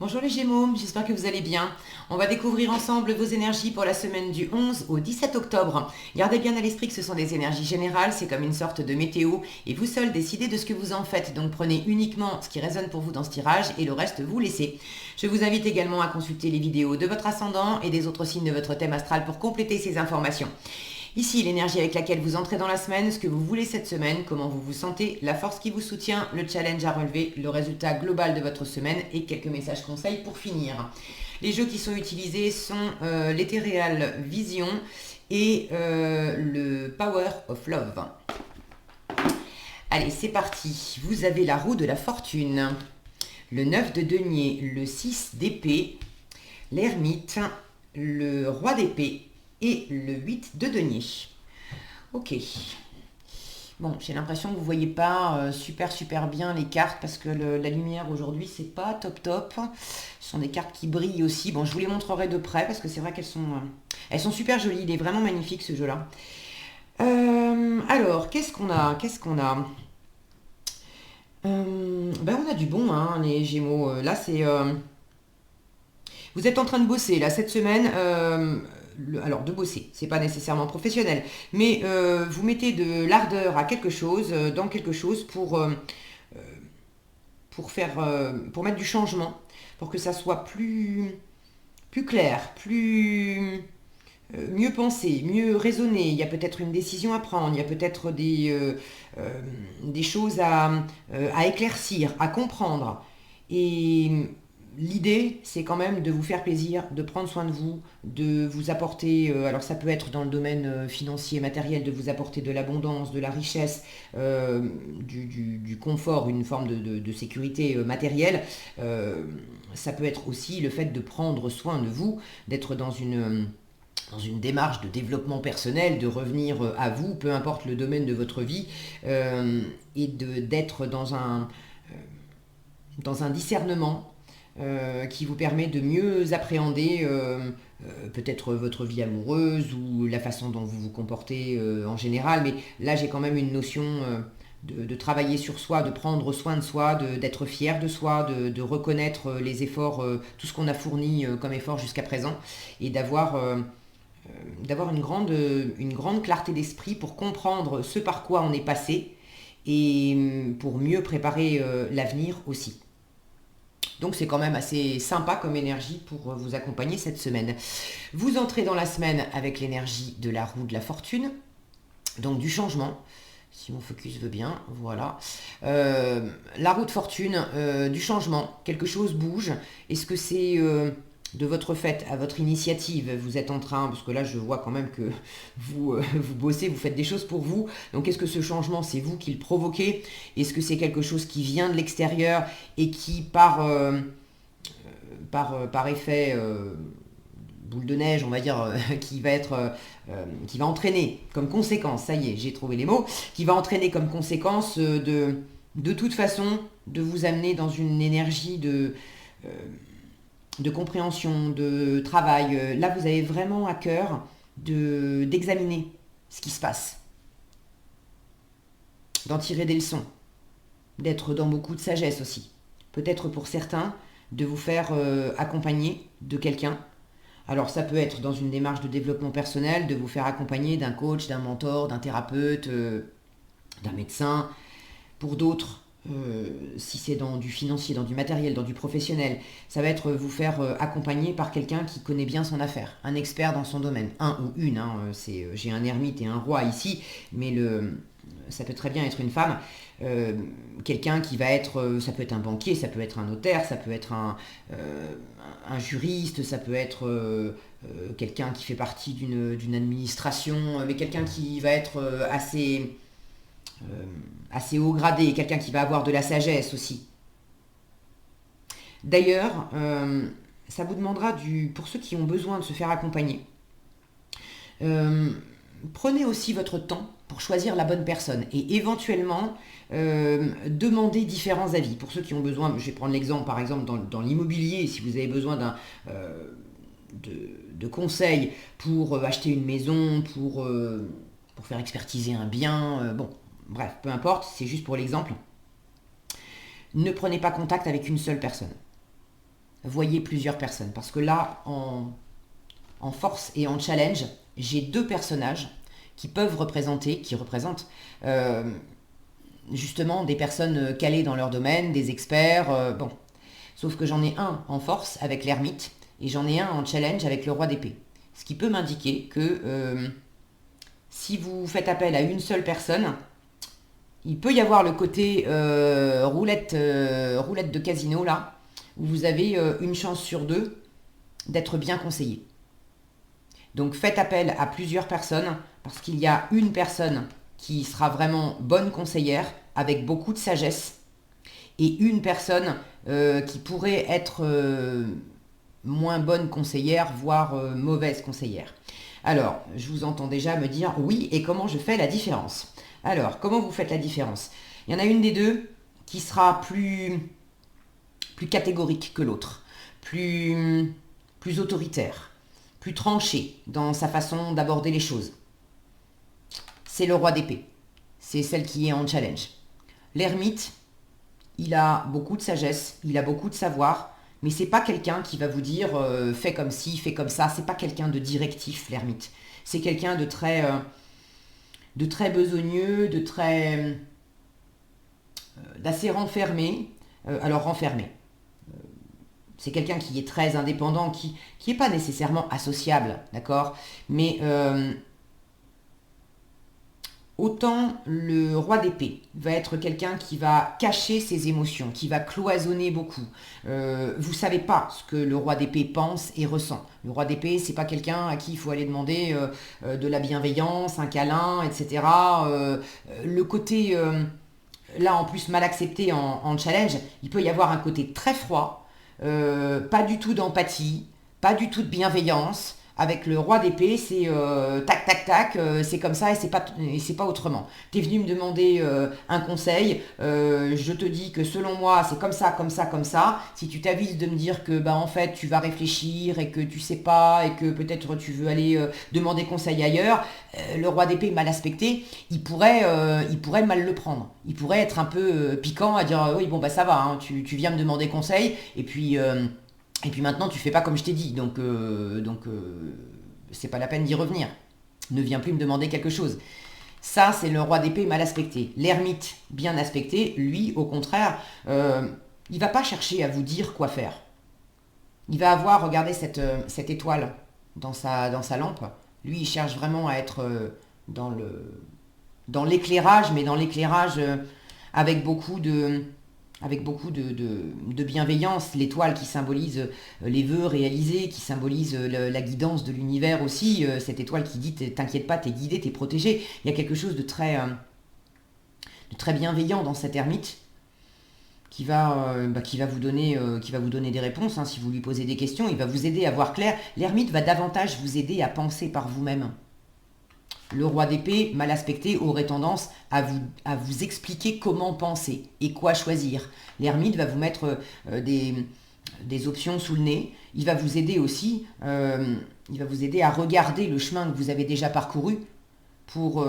Bonjour les Gémeaux, j'espère que vous allez bien. On va découvrir ensemble vos énergies pour la semaine du 11 au 17 octobre. Gardez bien à l'esprit que ce sont des énergies générales, c'est comme une sorte de météo et vous seuls décidez de ce que vous en faites. Donc prenez uniquement ce qui résonne pour vous dans ce tirage et le reste vous laissez. Je vous invite également à consulter les vidéos de votre ascendant et des autres signes de votre thème astral pour compléter ces informations. Ici, l'énergie avec laquelle vous entrez dans la semaine, ce que vous voulez cette semaine, comment vous vous sentez, la force qui vous soutient, le challenge à relever, le résultat global de votre semaine et quelques messages conseils pour finir. Les jeux qui sont utilisés sont l'Ethereal Vision et le Power of Love. Allez, c'est parti. Vous avez la roue de la fortune, le 9 de denier, le 6 d'épée, l'ermite, le roi d'épée et le 8 de denier. Ok. Bon, j'ai l'impression que vous ne voyez pas super bien les cartes parce que la lumière aujourd'hui, c'est pas top. Ce sont des cartes qui brillent aussi. Bon, je vous les montrerai de près parce que c'est vrai elles sont super jolies. Il est vraiment magnifique ce jeu-là. Alors, qu'est-ce qu'on a on a du bon, hein, les Gémeaux. Là, c'est... vous êtes en train de bosser, là, cette semaine. Alors, de bosser, c'est pas nécessairement professionnel, mais vous mettez de l'ardeur à quelque chose, dans quelque chose pour mettre du changement, pour que ça soit plus clair, mieux pensé, mieux raisonné. Il y a peut-être une décision à prendre, il y a peut-être des choses à éclaircir, à comprendre. Et l'idée, c'est quand même de vous faire plaisir, de prendre soin de vous, de vous apporter, alors ça peut être dans le domaine financier, matériel, de vous apporter de l'abondance, de la richesse, du confort, une forme de sécurité matérielle. Ça peut être aussi le fait de prendre soin de vous, d'être dans une démarche de développement personnel, de revenir à vous, peu importe le domaine de votre vie, et d'être dans un discernement qui vous permet de mieux appréhender peut-être votre vie amoureuse ou la façon dont vous vous comportez en général. Mais là, j'ai quand même une notion de travailler sur soi, de prendre soin de soi, d'être fier de soi, de reconnaître les efforts, tout ce qu'on a fourni comme effort jusqu'à présent, et d'avoir une grande clarté d'esprit pour comprendre ce par quoi on est passé et pour mieux préparer l'avenir aussi. Donc c'est quand même assez sympa comme énergie pour vous accompagner cette semaine. Vous entrez dans la semaine avec l'énergie de la roue de la fortune, donc du changement. Si mon focus veut bien, voilà. La roue de fortune, du changement, quelque chose bouge. Est-ce que c'est de votre fait, à votre initiative, vous êtes en train, parce que là je vois quand même que vous bossez, vous faites des choses pour vous, donc est-ce que ce changement c'est vous qui le provoquez? Est-ce que c'est quelque chose qui vient de l'extérieur et qui par effet boule de neige, on va dire, qui va entraîner comme conséquence, ça y est, j'ai trouvé les mots, qui va entraîner comme conséquence de toute façon de vous amener dans une énergie de compréhension, de travail. Là, vous avez vraiment à cœur d'examiner ce qui se passe, d'en tirer des leçons, d'être dans beaucoup de sagesse aussi. Peut-être pour certains, de vous faire accompagner de quelqu'un. Alors ça peut être dans une démarche de développement personnel, de vous faire accompagner d'un coach, d'un mentor, d'un thérapeute, d'un médecin. Pour d'autres, si c'est dans du financier, dans du matériel, dans du professionnel, ça va être vous faire accompagner par quelqu'un qui connaît bien son affaire, un expert dans son domaine, un ou une, hein, j'ai un ermite et un roi ici, mais ça peut très bien être une femme, quelqu'un qui va être, ça peut être un banquier, ça peut être un notaire, ça peut être un juriste, ça peut être quelqu'un qui fait partie d'une administration, mais quelqu'un qui va être assez haut gradé, quelqu'un qui va avoir de la sagesse aussi. D'ailleurs, ça vous demandera pour ceux qui ont besoin de se faire accompagner, prenez aussi votre temps pour choisir la bonne personne et éventuellement demander différents avis. Pour ceux qui ont besoin, je vais prendre l'exemple par exemple dans l'immobilier, si vous avez besoin de conseils pour acheter une maison, pour faire expertiser un bien, bon, bref, peu importe, c'est juste pour l'exemple. Ne prenez pas contact avec une seule personne. voyez plusieurs personnes. Parce que là, en force et en challenge, j'ai 2 personnages qui représentent justement des personnes calées dans leur domaine, des experts, bon. Sauf que j'en ai un en force avec l'ermite et j'en ai un en challenge avec le roi d'épée. Ce qui peut m'indiquer que si vous faites appel à une seule personne, il peut y avoir le côté roulette de casino là, où vous avez une chance sur 2 d'être bien conseillé. Donc faites appel à plusieurs personnes parce qu'il y a une personne qui sera vraiment bonne conseillère avec beaucoup de sagesse et une personne qui pourrait être moins bonne conseillère, voire mauvaise conseillère. Alors, je vous entends déjà me dire oui, et comment je fais la différence? Alors, comment vous faites la différence? Il y en a une des deux qui sera plus catégorique que l'autre, plus autoritaire, plus tranchée dans sa façon d'aborder les choses. C'est le roi d'épée. C'est celle qui est en challenge. L'ermite, il a beaucoup de sagesse, il a beaucoup de savoir, mais c'est pas quelqu'un qui va vous dire fais comme ci, fais comme ça. C'est pas quelqu'un de directif, l'ermite. C'est quelqu'un de très besogneux, d'assez renfermé. Alors renfermé. C'est quelqu'un qui est très indépendant, qui n'est pas nécessairement associable, d'accord? Mais autant le roi d'épée va être quelqu'un qui va cacher ses émotions, qui va cloisonner beaucoup. Vous ne savez pas ce que le roi d'épée pense et ressent. Le roi d'épée, c'est pas quelqu'un à qui il faut aller demander de la bienveillance, un câlin, etc. Le côté, là en plus mal accepté en challenge, il peut y avoir un côté très froid, pas du tout d'empathie, pas du tout de bienveillance. Avec le roi d'épée, c'est tac tac tac, c'est comme ça et c'est pas autrement. T'es venu me demander un conseil, je te dis que selon moi c'est comme ça, comme ça, comme ça. Si tu t'avises de me dire que bah en fait tu vas réfléchir et que tu sais pas et que peut-être tu veux aller demander conseil ailleurs, le roi d'épée mal aspecté, il pourrait mal le prendre. Il pourrait être un peu piquant à dire oui bon bah ça va, hein, tu viens me demander conseil et puis maintenant, tu fais pas comme je t'ai dit, donc c'est pas la peine d'y revenir. Ne viens plus me demander quelque chose. Ça, c'est le roi d'épée mal aspecté. L'ermite bien aspecté, lui, au contraire, il va pas chercher à vous dire quoi faire. Il va avoir, regardez cette étoile dans sa lampe. Lui, il cherche vraiment à être dans l'éclairage, mais dans l'éclairage avec beaucoup de bienveillance, l'étoile qui symbolise les vœux réalisés, qui symbolise la guidance de l'univers aussi, cette étoile qui dit t'inquiète pas, t'es guidé, t'es protégé. Il y a quelque chose de très bienveillant dans cet ermite qui va vous donner des réponses, hein, si vous lui posez des questions, il va vous aider à voir clair. L'ermite va davantage vous aider à penser par vous-même. Le roi d'épée, mal aspecté, aurait tendance à vous expliquer comment penser et quoi choisir. L'ermite va vous mettre des options sous le nez. Il va vous aider aussi, il va vous aider à regarder le chemin que vous avez déjà parcouru pour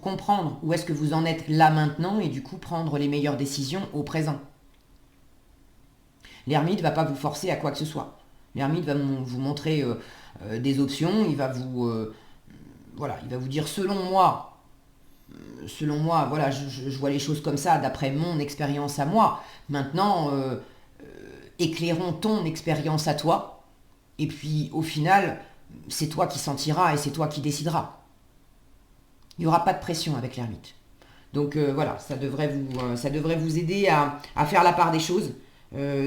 comprendre où est-ce que vous en êtes là maintenant et du coup prendre les meilleures décisions au présent. L'ermite ne va pas vous forcer à quoi que ce soit. L'ermite va vous montrer des options, il va vous dire selon moi, voilà, je vois les choses comme ça, d'après mon expérience à moi. Maintenant, éclairons ton expérience à toi, et puis au final, c'est toi qui sentiras et c'est toi qui décideras. Il n'y aura pas de pression avec l'ermite. Donc voilà, ça devrait vous aider à faire la part des choses,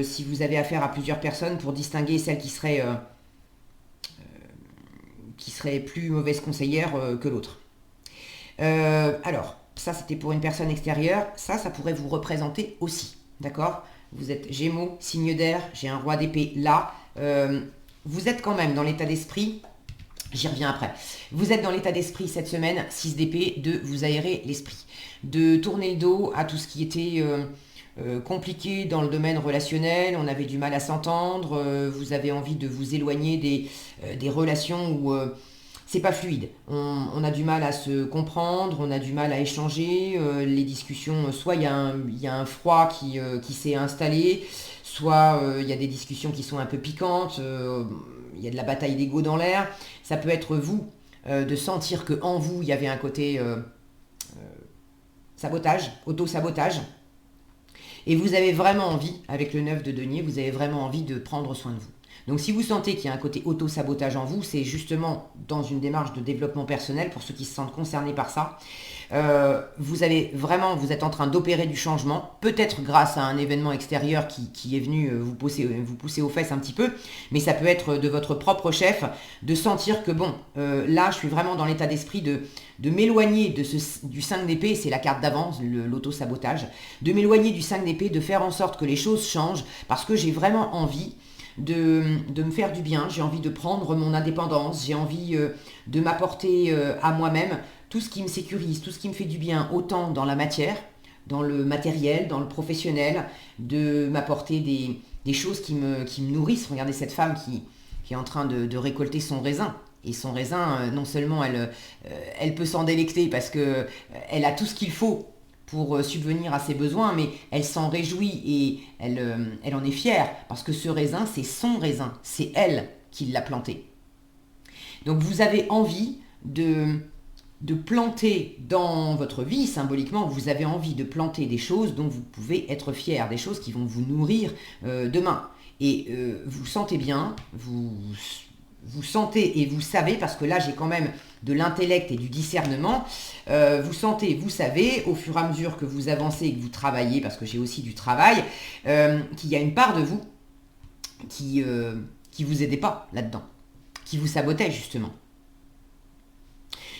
si vous avez affaire à plusieurs personnes, pour distinguer celles qui seraient plus mauvaise conseillère que l'autre. Alors, ça c'était pour une personne extérieure, ça pourrait vous représenter aussi, d'accord? Vous êtes Gémeaux, signe d'air, j'ai un roi d'épée là, vous êtes quand même dans l'état d'esprit, j'y reviens après, vous êtes dans l'état d'esprit cette semaine, 6 d'épée, de vous aérer l'esprit, de tourner le dos à tout ce qui était compliqué dans le domaine relationnel, on avait du mal à s'entendre, vous avez envie de vous éloigner des relations où c'est pas fluide. On a du mal à se comprendre, on a du mal à échanger. Les discussions, soit il y a un froid qui s'est installé, soit il y a des discussions qui sont un peu piquantes, il y a de la bataille d'ego dans l'air. Ça peut être vous, de sentir que en vous, il y avait un côté sabotage, auto-sabotage. Et vous avez vraiment envie, avec le 9 de denier, vous avez vraiment envie de prendre soin de vous. Donc si vous sentez qu'il y a un côté auto-sabotage en vous, c'est justement dans une démarche de développement personnel, pour ceux qui se sentent concernés par ça, vous êtes en train d'opérer du changement, peut-être grâce à un événement extérieur qui est venu vous pousser aux fesses un petit peu, mais ça peut être de votre propre chef, de sentir que bon, là je suis vraiment dans l'état d'esprit de m'éloigner du 5 d'épée, c'est la carte d'avance, l'auto-sabotage, de m'éloigner du 5 d'épée, de faire en sorte que les choses changent, parce que j'ai vraiment envie de me faire du bien, j'ai envie de prendre mon indépendance, j'ai envie de m'apporter à moi-même tout ce qui me sécurise, tout ce qui me fait du bien, autant dans la matière, dans le matériel, dans le professionnel, de m'apporter des choses qui me nourrissent. Regardez cette femme qui est en train de récolter son raisin. Et son raisin, non seulement elle peut s'en délecter parce qu'elle a tout ce qu'il faut pour subvenir à ses besoins, mais elle s'en réjouit et elle en est fière, parce que ce raisin, c'est son raisin, c'est elle qui l'a planté. Donc vous avez envie de planter dans votre vie, symboliquement, vous avez envie de planter des choses dont vous pouvez être fier, des choses qui vont vous nourrir demain. Et vous sentez bien, vous sentez et vous savez, parce que là j'ai quand même de l'intellect et du discernement, vous sentez, vous savez, au fur et à mesure que vous avancez et que vous travaillez, parce que j'ai aussi du travail, qu'il y a une part de vous qui vous aidait pas là-dedans, qui vous sabotait justement.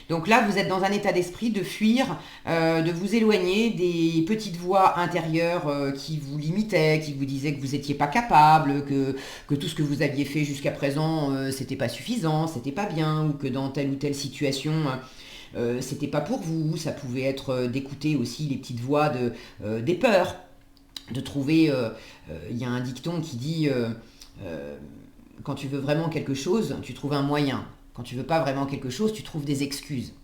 Donc là, vous êtes dans un état d'esprit de fuir, de vous éloigner des petites voix intérieures qui vous limitaient, qui vous disaient que vous n'étiez pas capable, que tout ce que vous aviez fait jusqu'à présent, c'était pas suffisant, c'était pas bien, ou que dans telle ou telle situation, c'était pas pour vous. Ça pouvait être d'écouter aussi les petites voix des peurs, de trouver, il y a un dicton qui dit, quand tu veux vraiment quelque chose, tu trouves un moyen. Quand tu veux pas vraiment quelque chose, tu trouves des excuses.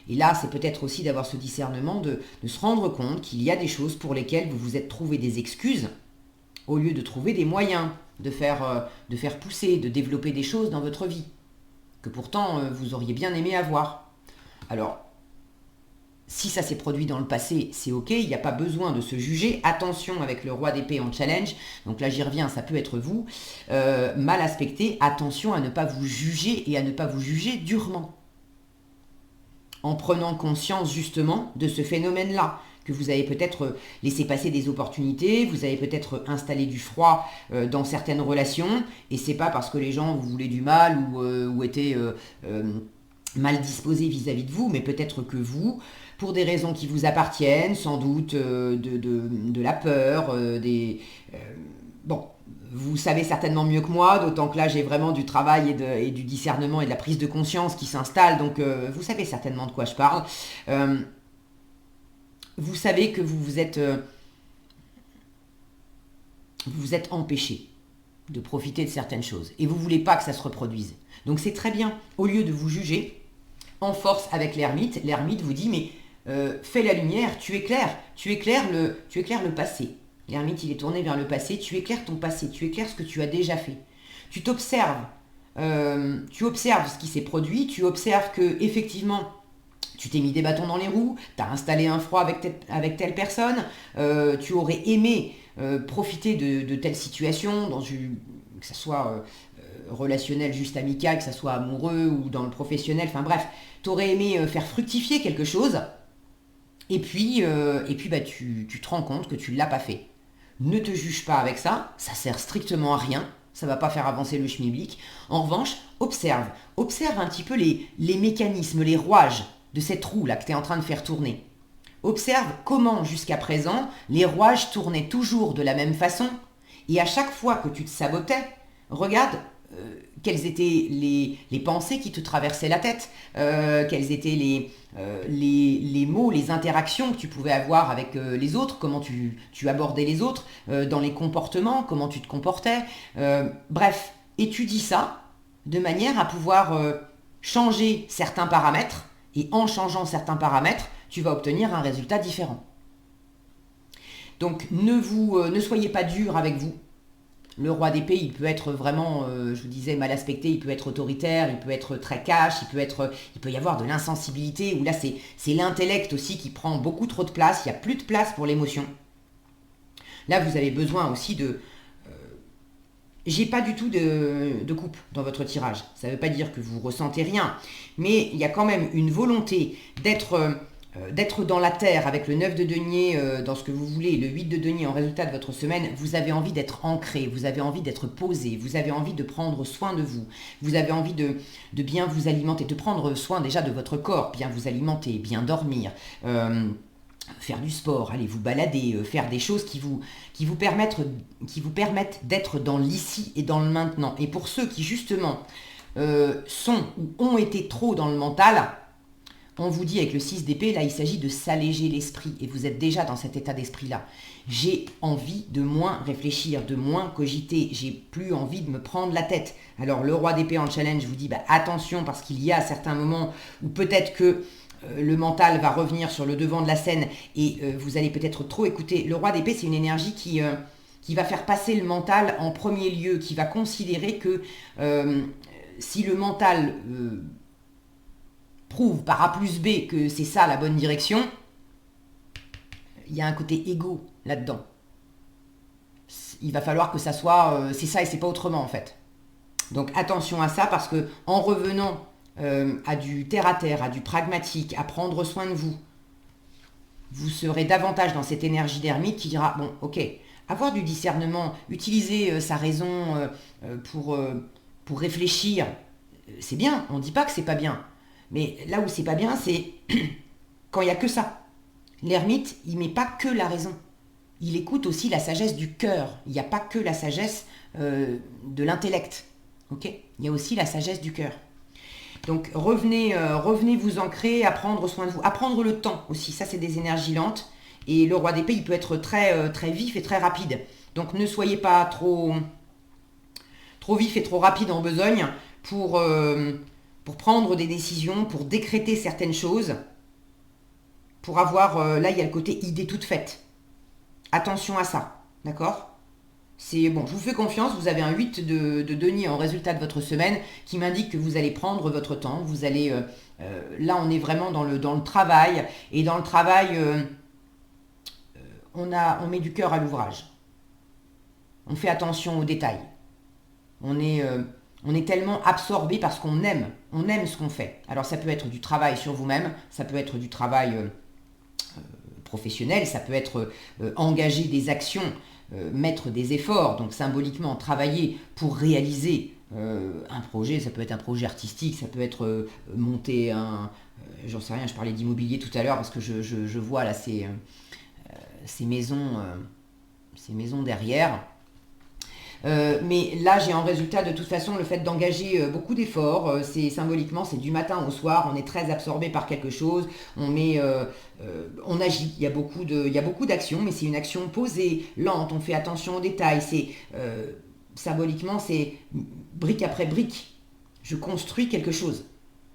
Et là, c'est peut-être aussi d'avoir ce discernement, de se rendre compte qu'il y a des choses pour lesquelles vous vous êtes trouvé des excuses, au lieu de trouver des moyens de faire pousser, de développer des choses dans votre vie, que pourtant vous auriez bien aimé avoir. Alors, si ça s'est produit dans le passé, c'est ok, il n'y a pas besoin de se juger. Attention avec le roi d'épée en challenge, donc là j'y reviens, ça peut être vous, mal aspecté, attention à ne pas vous juger et à ne pas vous juger durement. En prenant conscience justement de ce phénomène-là, que vous avez peut-être laissé passer des opportunités, vous avez peut-être installé du froid dans certaines relations, et c'est pas parce que les gens vous voulaient du mal ou étaient mal disposés vis-à-vis de vous, mais peut-être que vous, pour des raisons qui vous appartiennent, sans doute de la peur, bon, vous savez certainement mieux que moi, d'autant que là j'ai vraiment du travail et du discernement et de la prise de conscience qui s'installe, donc vous savez certainement de quoi je parle. Vous savez que vous vous êtes empêché de profiter de certaines choses et vous ne voulez pas que ça se reproduise. Donc c'est très bien, au lieu de vous juger, en force avec l'ermite vous dit mais fais la lumière, tu éclaires le passé. L'ermite il est tourné vers le passé, tu éclaires ton passé, tu éclaires ce que tu as déjà fait. Tu t'observes, tu observes ce qui s'est produit, tu observes que effectivement tu t'es mis des bâtons dans les roues, tu as installé un froid avec telle personne, tu aurais aimé profiter de telle situation, que ce soit relationnel, juste amical, que ce soit amoureux ou dans le professionnel, enfin bref, tu aurais aimé faire fructifier quelque chose, et puis tu te rends compte que tu ne l'as pas fait. Ne te juge pas avec ça, ça sert strictement à rien, ça ne va pas faire avancer le schmilblick. En revanche, observe un petit peu les mécanismes, les rouages de cette roue là que tu es en train de faire tourner. Observe comment jusqu'à présent les rouages tournaient toujours de la même façon, et à chaque fois que tu te sabotais, regarde quelles étaient les pensées qui te traversaient la tête, quels étaient les mots, les interactions que tu pouvais avoir avec les autres, comment tu abordais les autres, dans les comportements, comment tu te comportais. Bref, étudie ça de manière à pouvoir changer certains paramètres, et en changeant certains paramètres, tu vas obtenir un résultat différent. Donc ne soyez pas dur avec vous. Le roi d'épée, il peut être vraiment, je vous disais, mal aspecté, il peut être autoritaire, il peut être très cash, il peut y avoir de l'insensibilité, où là c'est l'intellect aussi qui prend beaucoup trop de place, il n'y a plus de place pour l'émotion. Là, vous avez besoin aussi de... j'ai pas du tout de coupe dans votre tirage. Ça ne veut pas dire que vous ressentez rien, mais il y a quand même une volonté d'être dans la terre avec le 9 de denier dans ce que vous voulez, le 8 de denier en résultat de votre semaine. Vous avez envie d'être ancré, vous avez envie d'être posé, vous avez envie de prendre soin de vous, vous avez envie de bien vous alimenter, de prendre soin déjà de votre corps, bien vous alimenter, bien dormir, faire du sport, aller vous balader, faire des choses qui vous permettent d'être dans l'ici et dans le maintenant. Et pour ceux qui justement sont ou ont été trop dans le mental, on vous dit avec le 6 d'épée, là il s'agit de s'alléger l'esprit, et vous êtes déjà dans cet état d'esprit-là. J'ai envie de moins réfléchir, de moins cogiter, j'ai plus envie de me prendre la tête. Alors le roi d'épée en challenge vous dit attention, parce qu'il y a certains moments où peut-être que le mental va revenir sur le devant de la scène et vous allez peut-être trop écouter. Le roi d'épée, c'est une énergie qui va faire passer le mental en premier lieu, qui va considérer que si le mental prouve par A plus B que c'est ça la bonne direction, il y a un côté égo là-dedans. Il va falloir que ça soit c'est ça et c'est pas autrement en fait. Donc attention à ça, parce que en revenant à du terre-à-terre, à du pragmatique, à prendre soin de vous, vous serez davantage dans cette énergie d'ermite qui dira bon ok, avoir du discernement, utiliser sa raison pour réfléchir, c'est bien, on ne dit pas que c'est pas bien. Mais là où c'est pas bien, c'est quand il n'y a que ça. L'ermite, il met pas que la raison. Il écoute aussi la sagesse du cœur. Il n'y a pas que la sagesse de l'intellect. Ok ? Il y a aussi la sagesse du cœur. Donc revenez vous ancrer, à prendre soin de vous. À prendre le temps aussi. Ça, c'est des énergies lentes. Et le roi d'épée, il peut être très, très vif et très rapide. Donc ne soyez pas trop vif et trop rapide en besogne pour prendre des décisions, pour décréter certaines choses, pour avoir... là, il y a le côté idée toute faite. Attention à ça, d'accord ? C'est bon, je vous fais confiance, vous avez un 8 de denier en résultat de votre semaine qui m'indique que vous allez prendre votre temps, vous allez... là, on est vraiment dans le travail, et dans le travail, on met du cœur à l'ouvrage. On fait attention aux détails. On est tellement absorbé parce qu'on aime ce qu'on fait. Alors ça peut être du travail sur vous-même, ça peut être du travail professionnel, ça peut être engager des actions, mettre des efforts, donc symboliquement travailler pour réaliser un projet. Ça peut être un projet artistique, ça peut être monter j'en sais rien, je parlais d'immobilier tout à l'heure parce que je vois là ces maisons derrière. Mais là, j'ai en résultat de toute façon le fait d'engager beaucoup d'efforts. C'est symboliquement, c'est du matin au soir. On est très absorbé par quelque chose. On agit. Il y a beaucoup d'actions, mais c'est une action posée, lente. On fait attention aux détails. C'est symboliquement, c'est brique après brique. Je construis quelque chose.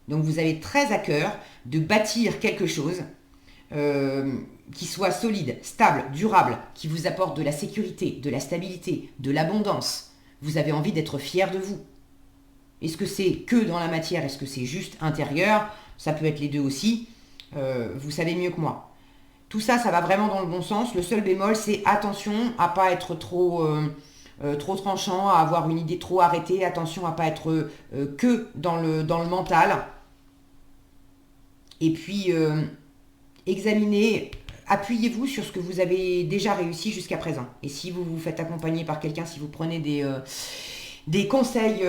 Donc vous avez très à cœur de bâtir quelque chose qui soit solide, stable, durable, qui vous apporte de la sécurité, de la stabilité, de l'abondance. Vous avez envie d'être fier de vous. Est-ce que c'est que dans la matière? Est-ce que c'est juste intérieur? Ça peut être les deux aussi. Vous savez mieux que moi. Tout ça, ça va vraiment dans le bon sens. Le seul bémol, c'est attention à pas être trop tranchant, à avoir une idée trop arrêtée. Attention à pas être que dans le mental. Et puis, examinez, appuyez-vous sur ce que vous avez déjà réussi jusqu'à présent. Et si vous vous faites accompagner par quelqu'un, si vous prenez des conseils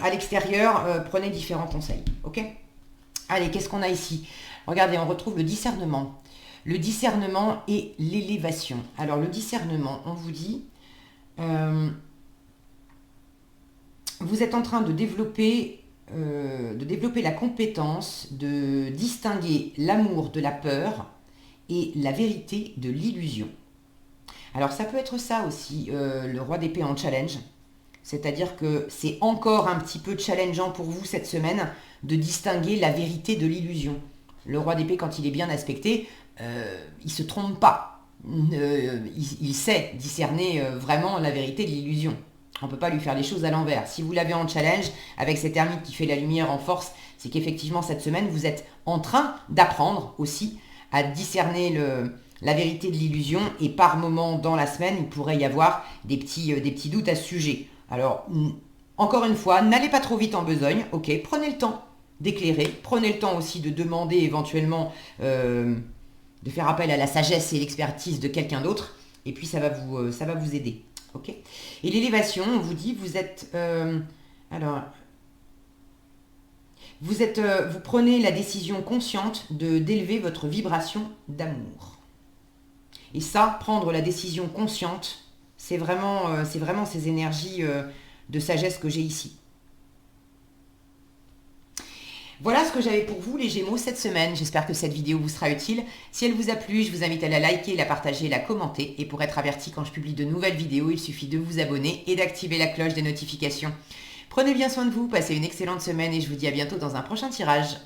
à l'extérieur, prenez différents conseils. Ok ? Allez, qu'est-ce qu'on a ici ? Regardez, on retrouve le discernement. Le discernement et l'élévation. Alors, le discernement, on vous dit, vous êtes en train de développer la compétence de distinguer l'amour de la peur et la vérité de l'illusion. Alors, ça peut être ça aussi, le roi d'épée en challenge. C'est-à-dire que c'est encore un petit peu challengeant pour vous cette semaine de distinguer la vérité de l'illusion. Le roi d'épée, quand il est bien aspecté, il ne se trompe pas. Il sait discerner vraiment la vérité de l'illusion. On ne peut pas lui faire les choses à l'envers. Si vous l'avez en challenge, avec cet ermite qui fait la lumière en force, c'est qu'effectivement cette semaine, vous êtes en train d'apprendre aussi à discerner la vérité de l'illusion. Et par moment dans la semaine, il pourrait y avoir des petits doutes à ce sujet. Alors, encore une fois, n'allez pas trop vite en besogne. Ok, prenez le temps d'éclairer. Prenez le temps aussi de demander éventuellement de faire appel à la sagesse et l'expertise de quelqu'un d'autre. Et puis, ça va vous aider. Ok. Et l'élévation, on vous dit, vous êtes... vous prenez la décision consciente d'élever votre vibration d'amour. Et ça, prendre la décision consciente, c'est vraiment ces énergies de sagesse que j'ai ici. Voilà ce que j'avais pour vous les Gémeaux cette semaine. J'espère que cette vidéo vous sera utile. Si elle vous a plu, je vous invite à la liker, la partager, la commenter. Et pour être averti quand je publie de nouvelles vidéos, il suffit de vous abonner et d'activer la cloche des notifications. Prenez bien soin de vous, passez une excellente semaine et je vous dis à bientôt dans un prochain tirage.